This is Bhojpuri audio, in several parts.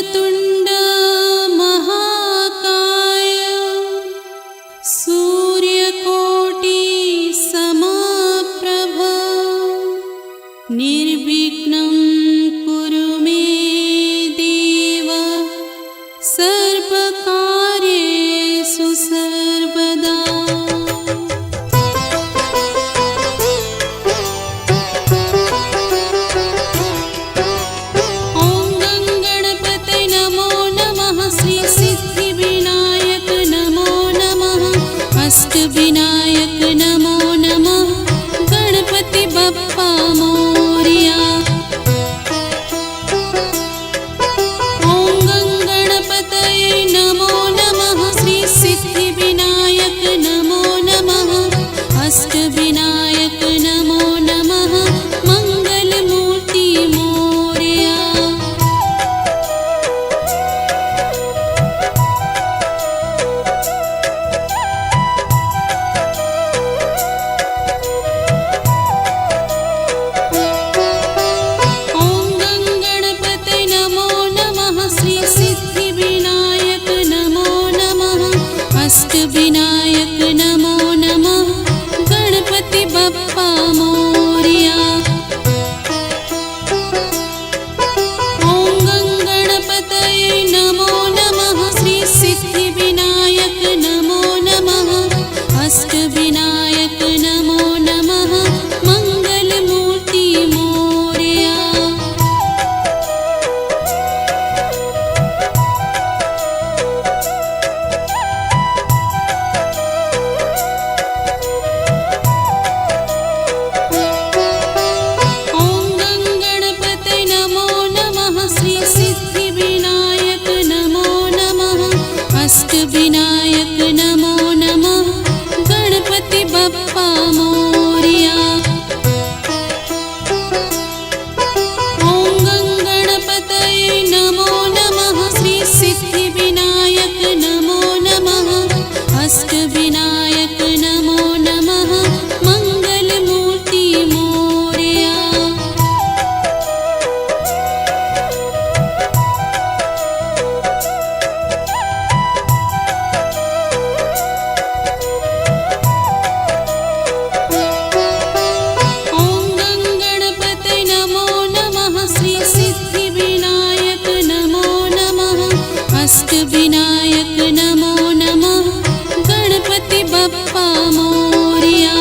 वक्रतुण्ड महाकाय सूर्यकोटि समप्रभ निर्विघ्नं कुरु मे देव सर्वकार्येषु सर्वदा। अष्टविनायक नमो नमः गणपति बप्पा मोरया। ओं गणपतये नमो नमः श्री सिद्धिविनायक नमो नमः अष्टविनायक नमो नमः मंगलमूर्ति मोरया। अष्टविनायक नमो नमः गणपति बप्पा मोरया। ओं गणपतये नमो नमः श्री सिद्धिविनायक नमो नमः अष्टविनायक नमो नमः मंगलमूर्ति मोरया। अष्टविनायक नमो नमः गणपति बप्पा मोरया। ओं गणपतये नमो नमः श्री सिद्धिविनायक नमो नमः अष्टविनायक नमो नमः मंगलमूर्ति मोरया। अष्टविनायक नमो नमः गणपति बप्पा मोरया।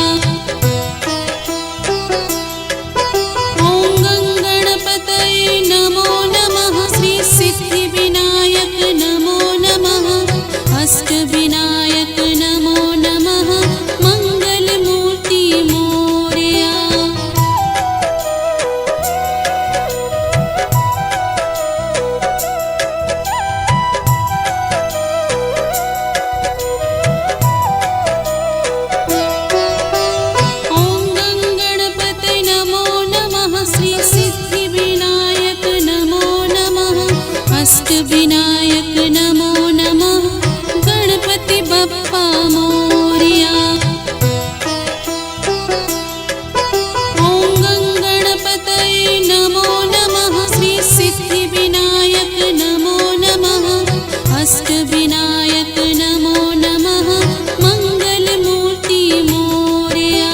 ओं गणपतये नमो नमः श्री सिद्धिविनायक नमो नमः अष्टविनायक नमो नमः मंगलमूर्ति मोरया। अष्टविनायक नमो नमः गणपति बप्पा मोरया। ओं गणपतये नमो नमः श्री सिद्धिविनायक नमो नमः अष्टविनायक नमो नमः मंगलमूर्ति मोरया।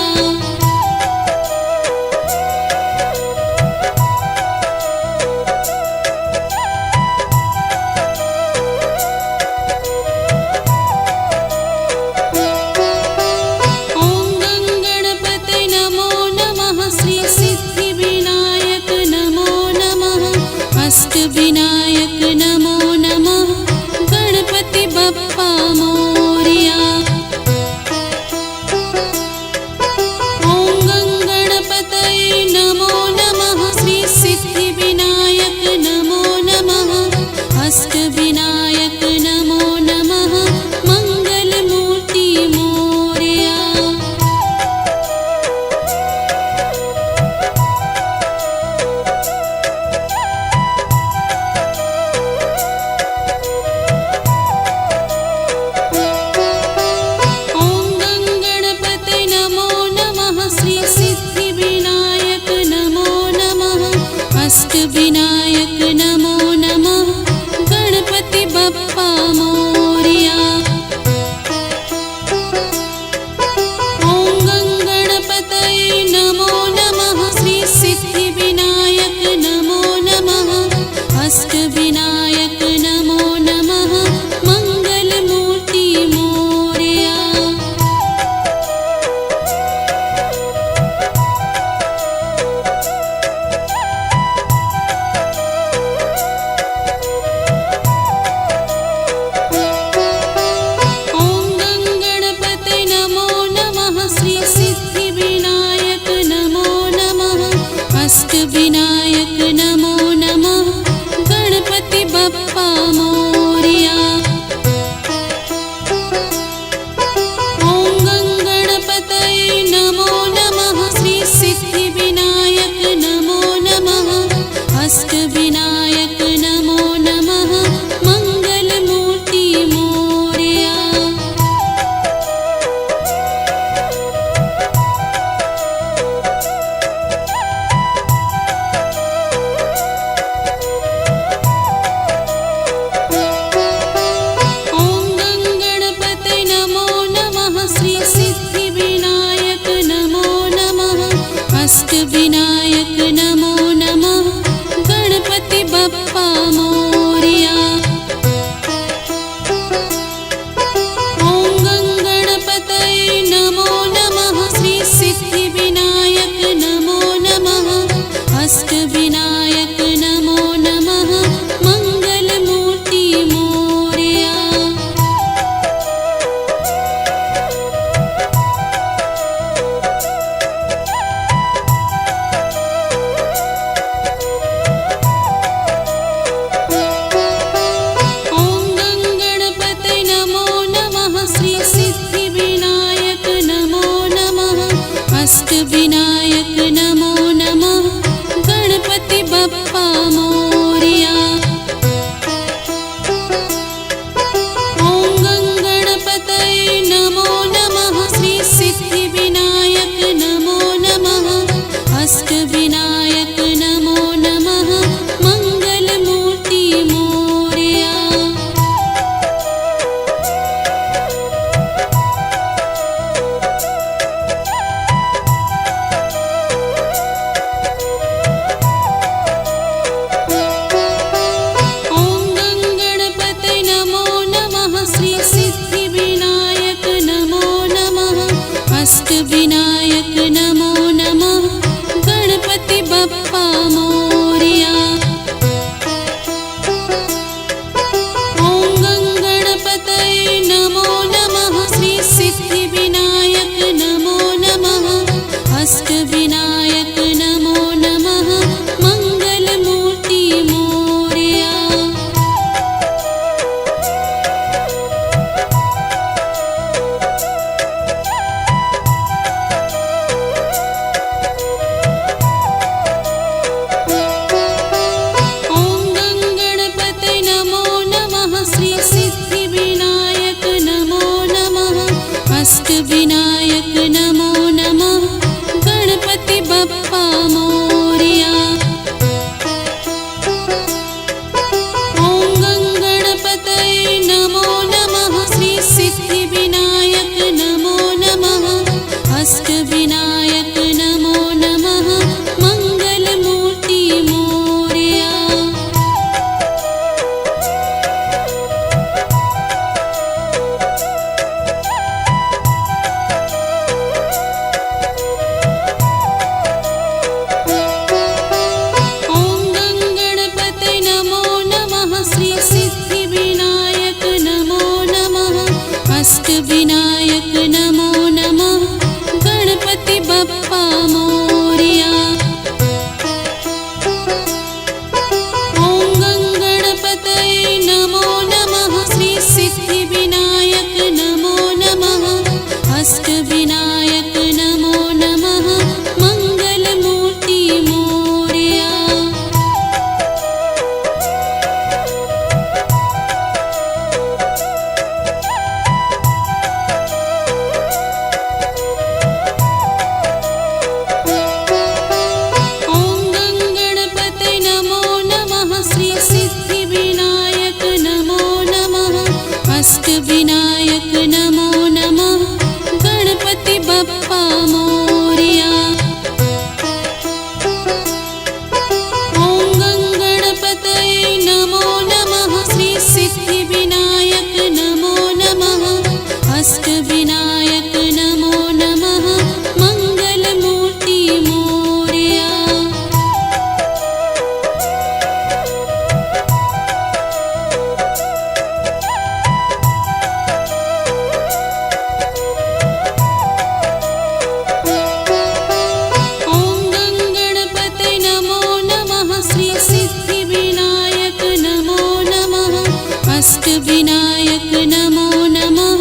अष्टविनायक नमो नमः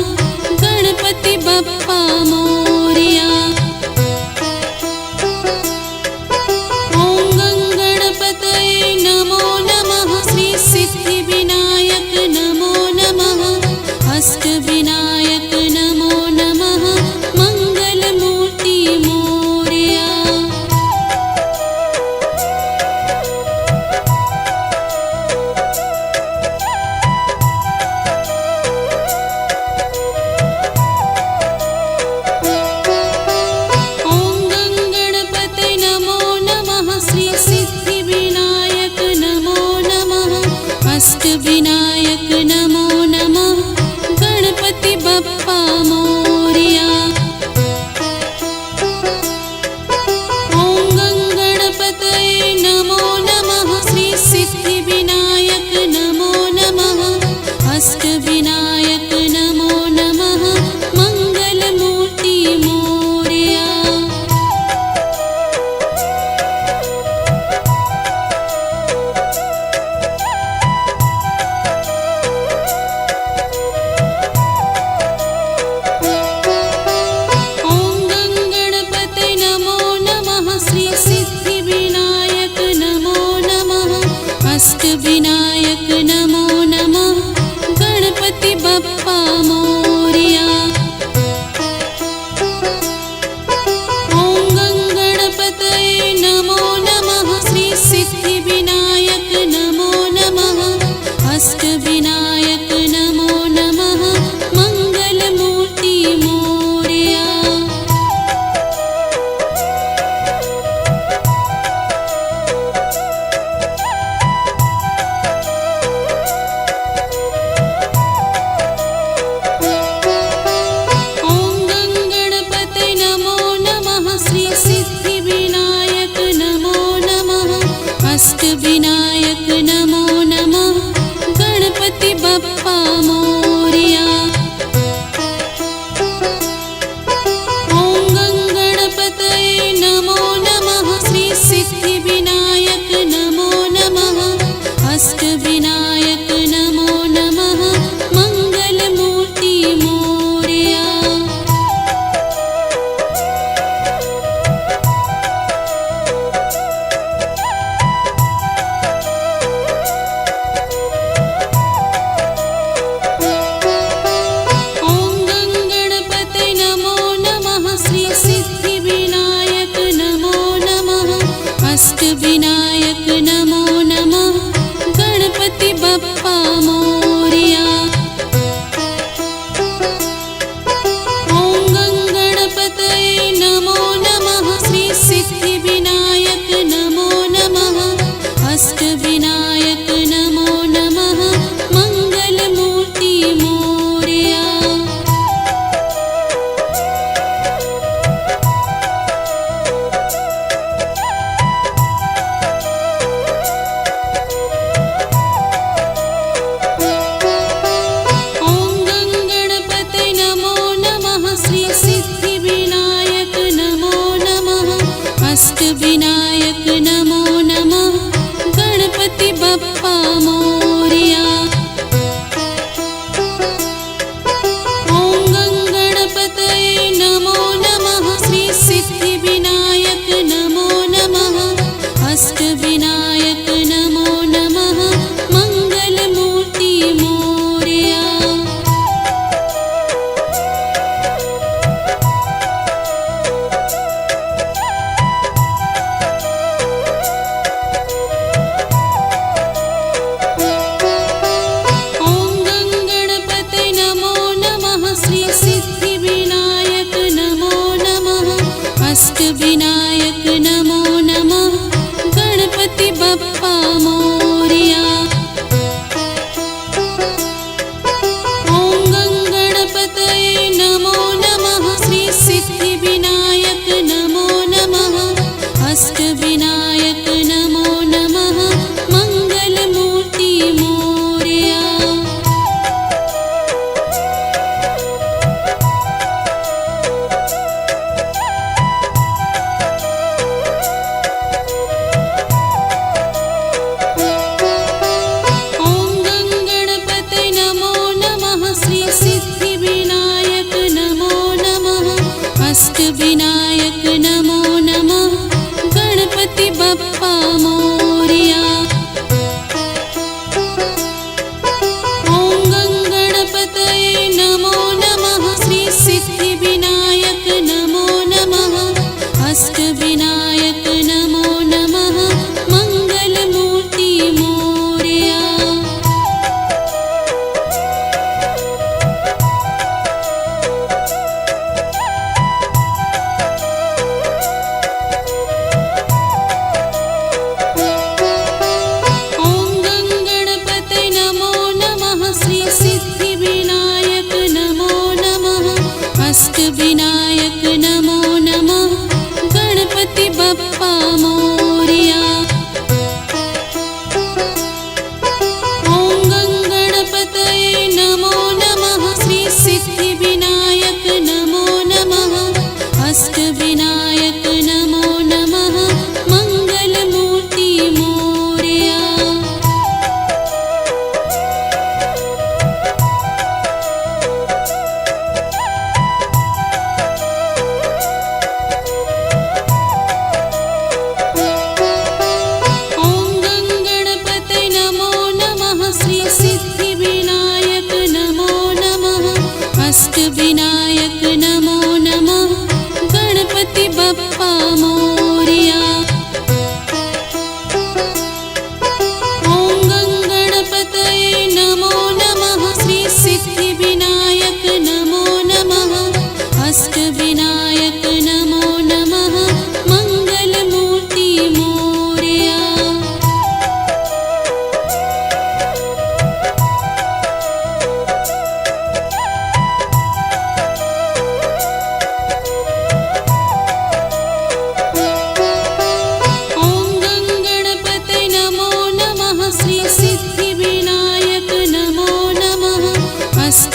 गणपति बप्पा मोरया। ॐ गणपतये नमो नमः श्री सिद्धिविनायक नमो नमः अष्टविनायक नमो नमः मंगलमूर्ति मोरया। अष्टविनायक नमो नमः गणपति बप्पा मोरया। ॐ गणपतये नमो नमः श्री सिद्धिविनायक नमो नमः अष्टविनायक नमो नमः मंगलमूर्ति मोरया।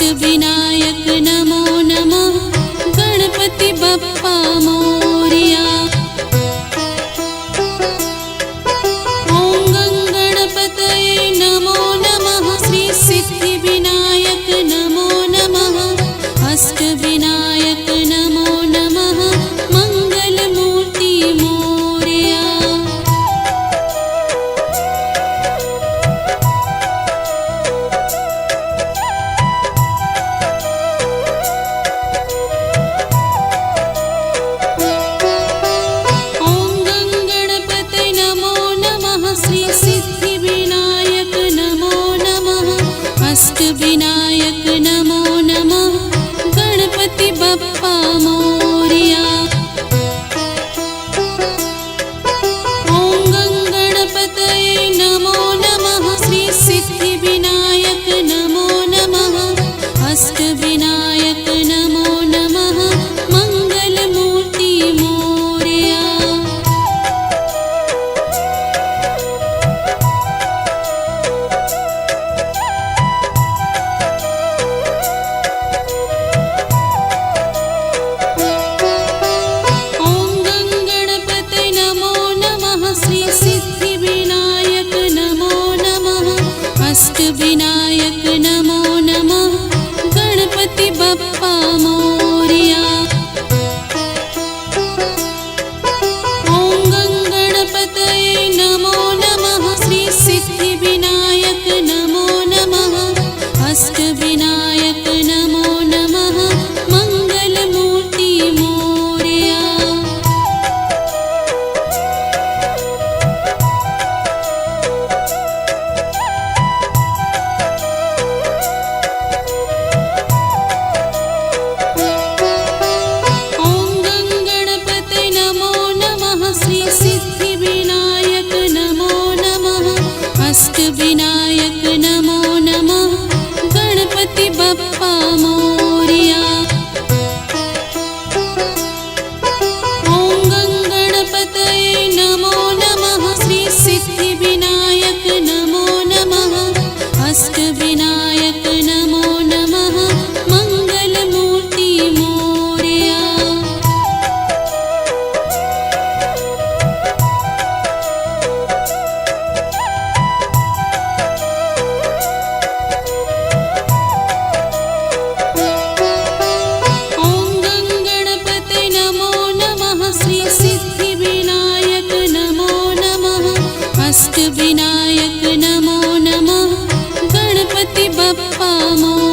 अष्टविनायक नमो नमः गणपति बप्पा मोरया। ॐ गणपतये नमो नमः श्री सिद्धिविनायक नमो नमः अष्टविनायक नमो नमः मंगलमूर्ति मोरया। अष्टविनायक नमो नमः गणपति बप्पा मोरया। ॐ गणपतये नमो नमः श्री सिद्धिविनायक नमो नमः अष्टविनायक नमो नमः मंगलमूर्ति मोरया। अष्टविनायक नमो नमः गणपति बप्पा मोरया। ॐ गणपतये नमो नमः श्री सिद्धिविनायक नमो नमः अष्टविनायक नमो नमः मंगलमूर्ति मोरया। अष्टविनायक नमो नमः गणपति बप्पा मोरया। ॐ गणपतये नमो नमः श्री सिद्धिविनायक नमो नमः अष्टविनायक नमो नमः मंगलमूर्ति मोरया। ॐ गणपतये नमो नमः श्री सिद्धिविनायक नमो नमः अष्टविनायक नमो नमः मंगलमूर्ति मोरया। ॐ गणपतये नमो नमः श्री सिद्धिविनायक नमो नमः अष्टविनायक नमो नमः मंगलमूर्ति मोरया। अष्टविनायक नमो नमः गणपति बप्पा मोरया।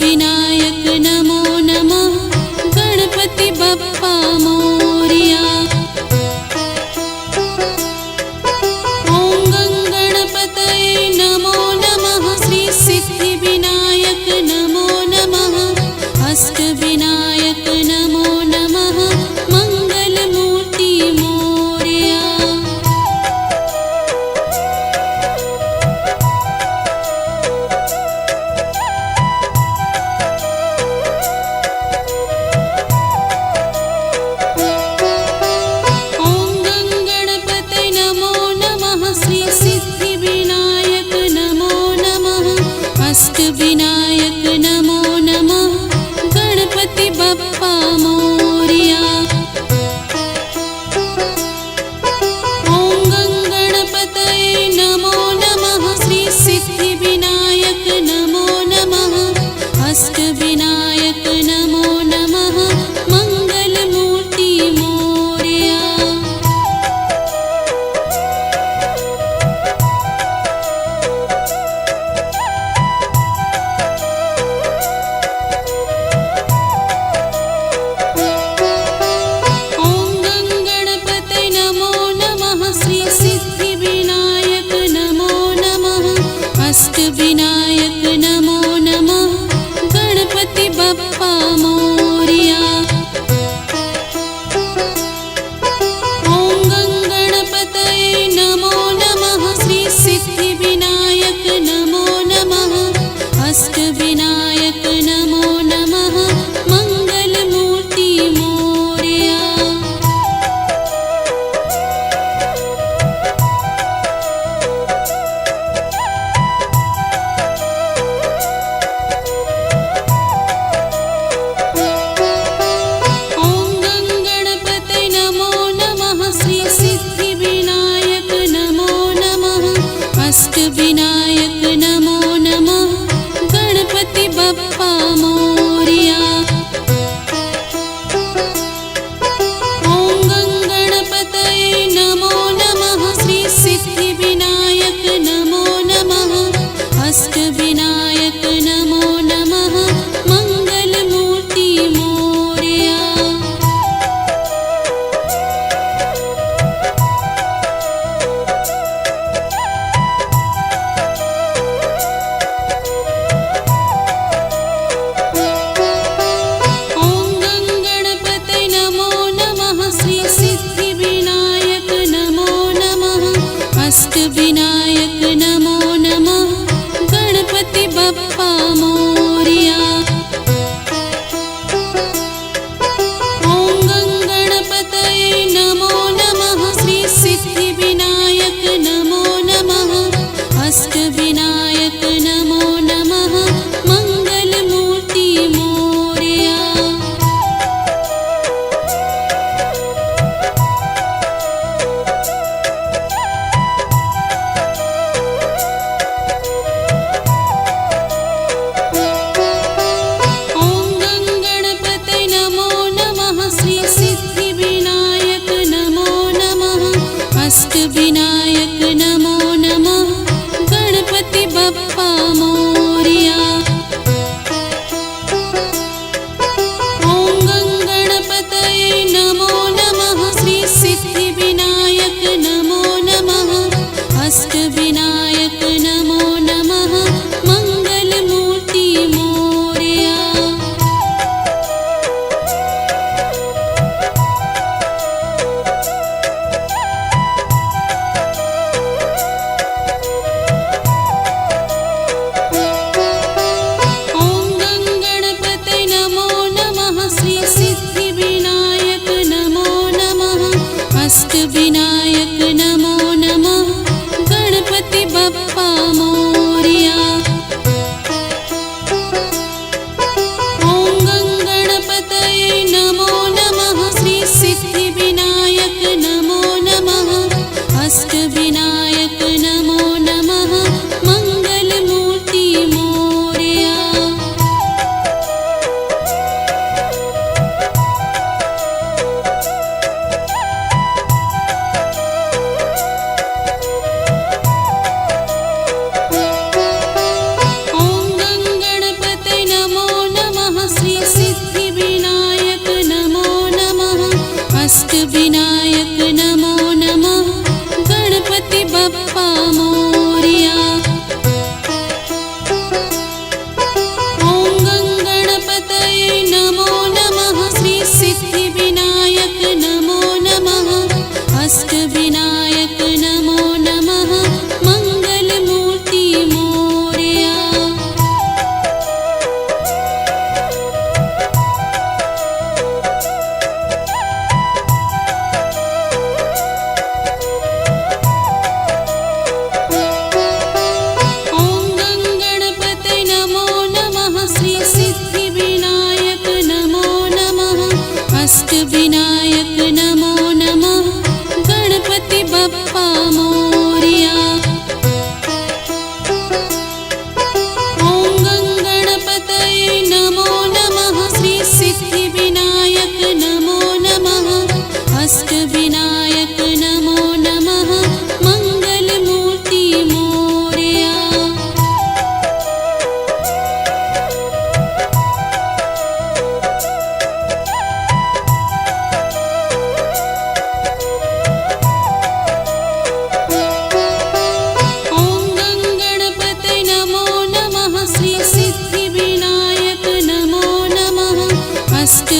अष्टविनायक नमो नमः गणपति बप्पा मोरया। ॐ गणपतये नमो नमः श्री सिद्धिविनायक नमो नमः अष्टविनायक नमो नमः मंगलमूर्ति मोरया। अष्टविनायक नमो नमः गणपति बप्पा मोरया। ॐ गणपतये नमो नमः श्री सिद्धिविनायक नमो नमः अष्टविनायक नमो नमः मंगलमूर्ति मोरया। अष्टविनायक नमो नमः गणपति बप्पा मोरया। ॐ गणपतये नमो नमः श्री सिद्धिविनायक नमो नमः अष्टविनायक नमो नमः मंगलमूर्ति मोरया। ॐ गणपतये नमो नमः श्री सिद्धिविनायक नमो नमः अष्टविनायक नमो नमः मंगलमूर्ति मोरया। ॐ गणपतये नमो नमः श्री सिद्धिविनायक नमो नमः अष्टविनायक नमो नमः मंगलमूर्ति मोरया। ॐ गणपतये नमो नमः श्री सिद्धिविनायक नमो नमः अष्टविनायक नमो नमः गणपति बप्पा मोरया। ॐ गणपतये नमो नमः श्री सिद्धिविनायक नमो नमः अष्टविनायक नमो नमः मंगलमूर्ति मोरया। ॐ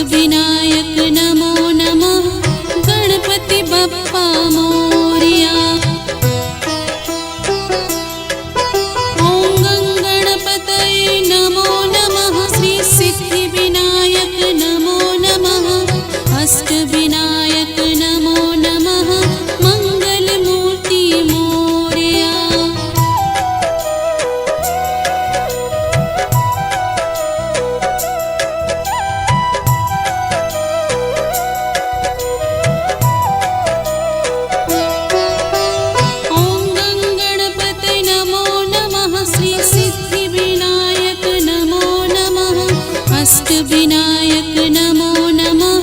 अष्टविनायक नमो नमः गणपति बप्पा मोरया। ॐ गणपतये नमो नमः श्री सिद्धिविनायक नमो नमः अष्टविनायक नमो नमः मंगलमूर्ति मोरया। अष्टविनायक नमो नमः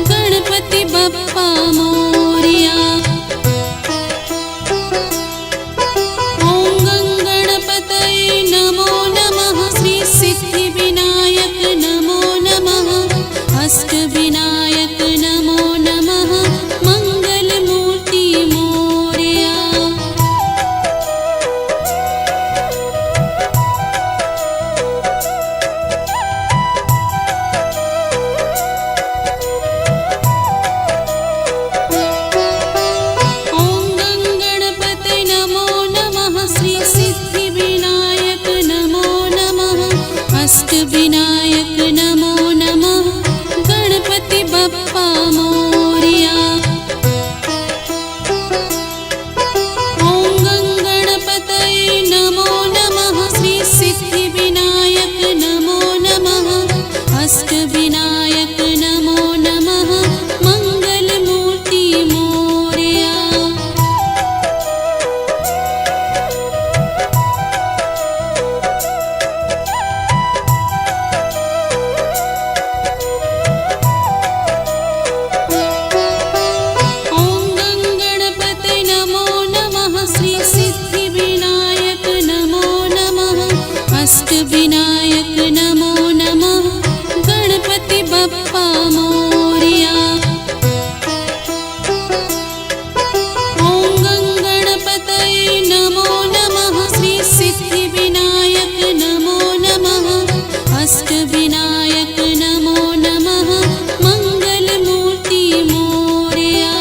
गणपति बप्पा मोरया। ॐ गणपतये नमो नमः श्री सिद्धिविनायक नमो नमः अष्टविनायक नमो नमः मंगलमूर्ति मोरया। अष्टविनायक नमो नमः गणपति बप्पा मोरया। ॐ गणपतये नमो नमः श्री सिद्धिविनायक नमो नमः अष्टविनायक नमो नमः मंगलमूर्ति मोरया। अष्टविनायक नमो नमः गणपति बप्पा मोरया। ॐ गणपतये नमो नमः श्री सिद्धिविनायक नमो नमः अष्टविनायक नमो नमः मंगलमूर्ति मोरया।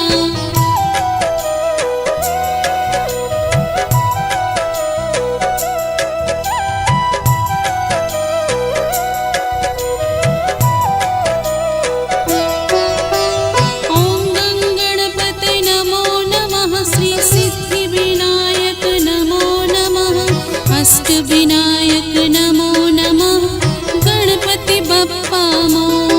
अष्टविनायक नमो नमः गणपति बप्पा मोरया।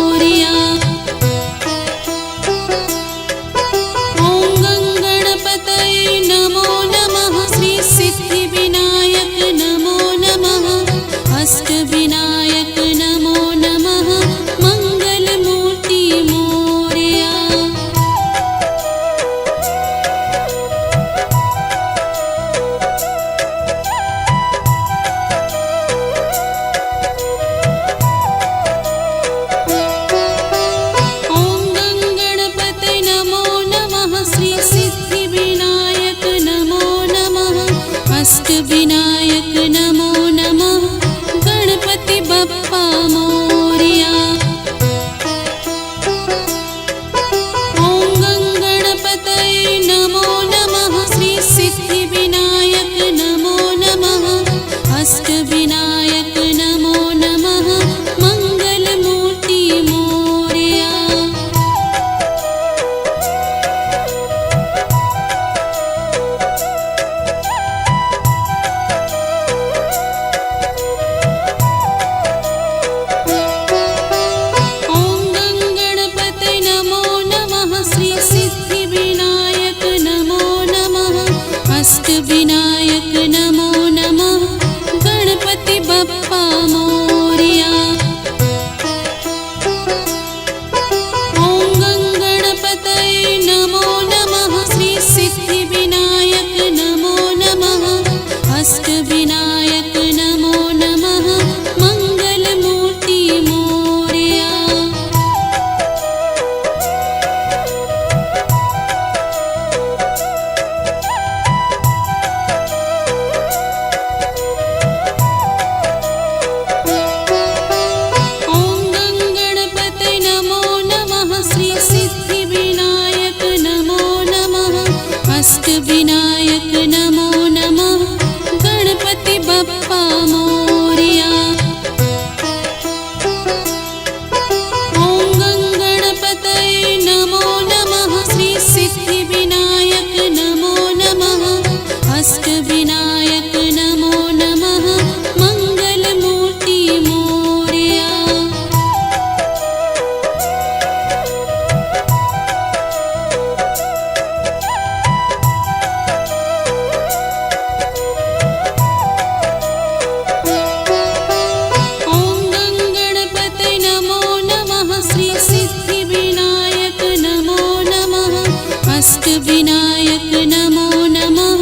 विनायक नमो नमः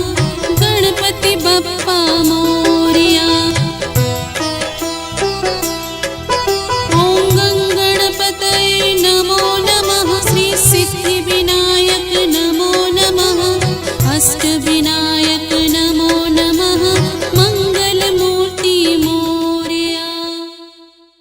गणपति बप्पा मोरया।